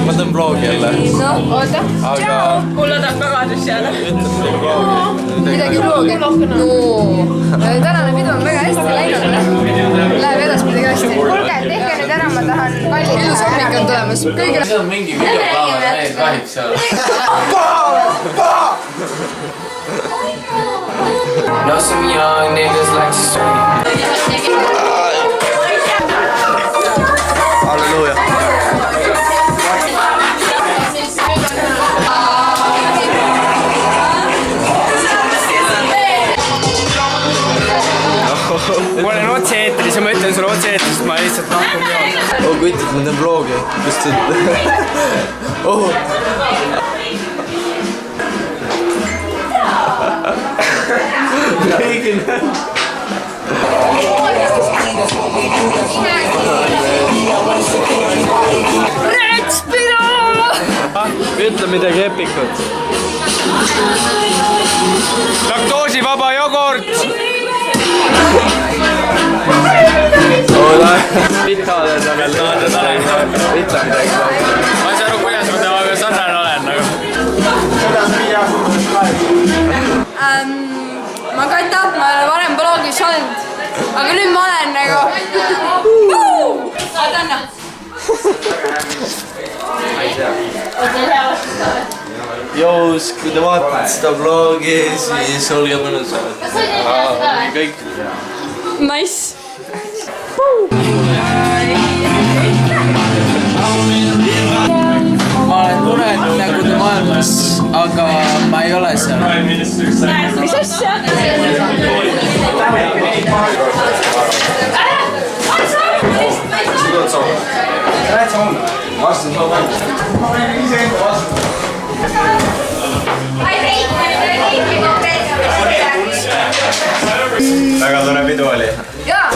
Ma teen vlogi jälle. No, oota. Tšau! Mulle tahab tagadus jääda. Midagi vlogi? No, tänane pidu on väga hästi läinud. Läheb edaspidi ka hästi. Kuulge, tehke nüüd ära, ma tahan kallid. Ilus hommik on tulemas. Kõigile... See on mingi videopäeva näid kahjuks seal. Know some young niggas like to Halleluja. Ma olen otse-eetris ja ma ütlen sulle otse-eetris, ma lihtsalt nahkun joon. Oh kuttid, ma teen vlogi. Just et... Oh. Kõigil. Retspido! Ütle midagi epikut. Laktoosivaba jogurt! Vitale sa veel tahtnud olema. Ütle midagi. Ma ei saa aru, kuidas ma temaga sarnane olen. Ma katab, ma olen varem blogis olnud. Aga nüüd ma olen nagu... Oota anna. Jõus, kui te vaatate seda vlogi, siis olge mõnusad. Kõik. Nice. ma olen turenud nägude maailmas, aga ma ei ole seal. Mis asja? Väga tore pidu oli. Jaa,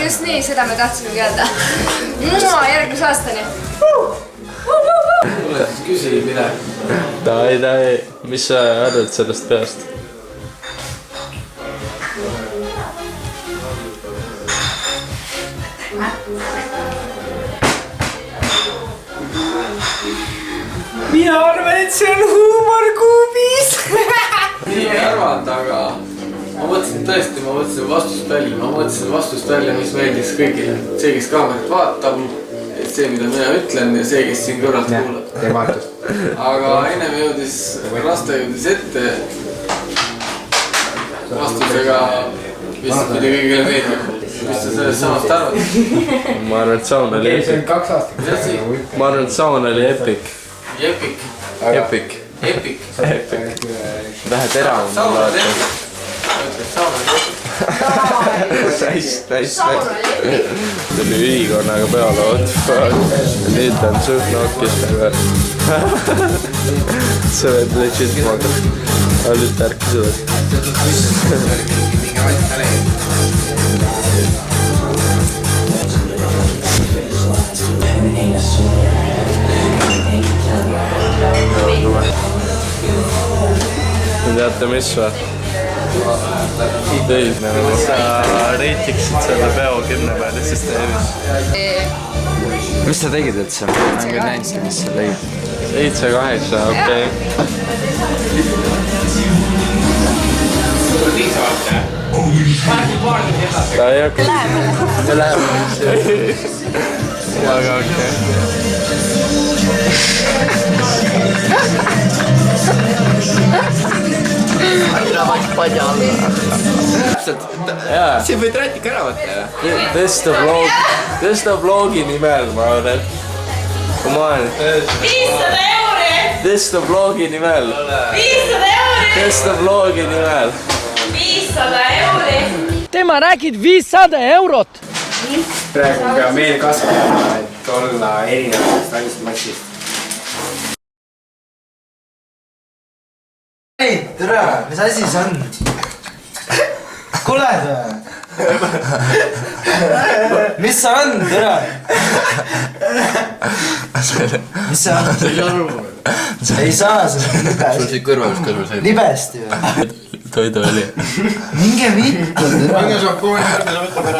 just nii, seda me tahtsimegi öelda. Järgmise aastani. Küsi midagi. Dai, mis sa arvad sellest peast? Mina arvan, et see on huumor kuubis. Nii ei arvanud, aga ma mõtlesin tõesti, vastust välja, mis meeldis kõigile. See, kes kaamerat vaatab, see, mida mina ütlen ja see, kes siin kõrvalt kuulab. Aga ennem jõudis Rasta ette vastusega, mis pidi kõigile meeldib. Mis sa sellest samast arvad? Ma arvan, et saun oli epic. Ma arvan, et saun oli epic. Epic. Epic. Epic. Vähe terav. Saun oli epic. Saun oli epic. Nice. Tuli ühikonnaga peale, what the fuck. Nüüd on suht nokkis. Sa oled legit magad. Aga nüüd ärkis üles. Teate mis või? Sa reitiksid selle peo 10 peale süsteemis. Mis sa tegid üldse? Ma olen küll näinudki, mis sa tegid. 7-8, okei. Ta ei hakka. Me läheme. Aga okei. Siin võid rätika ära võtta. Tõsta vlogi nimel, ma arvan. Come on. 500 euri! Tõsta vlogi nimel. 500 euri! Tõsta vlogi nimel. 500 euri! Tema räägid 500 eurot. Praegu on ka meil kasvama, et olla erinevast välismassist. Ei, tere, mis asi see on? Kuuled või? Mis see on, tere? Mis see on? Ei saa seda libest. Sul siit kõrva just kõrval sai. Libest ju. toiduõli. minge vittu, tere. minge šampooni, võtab ära.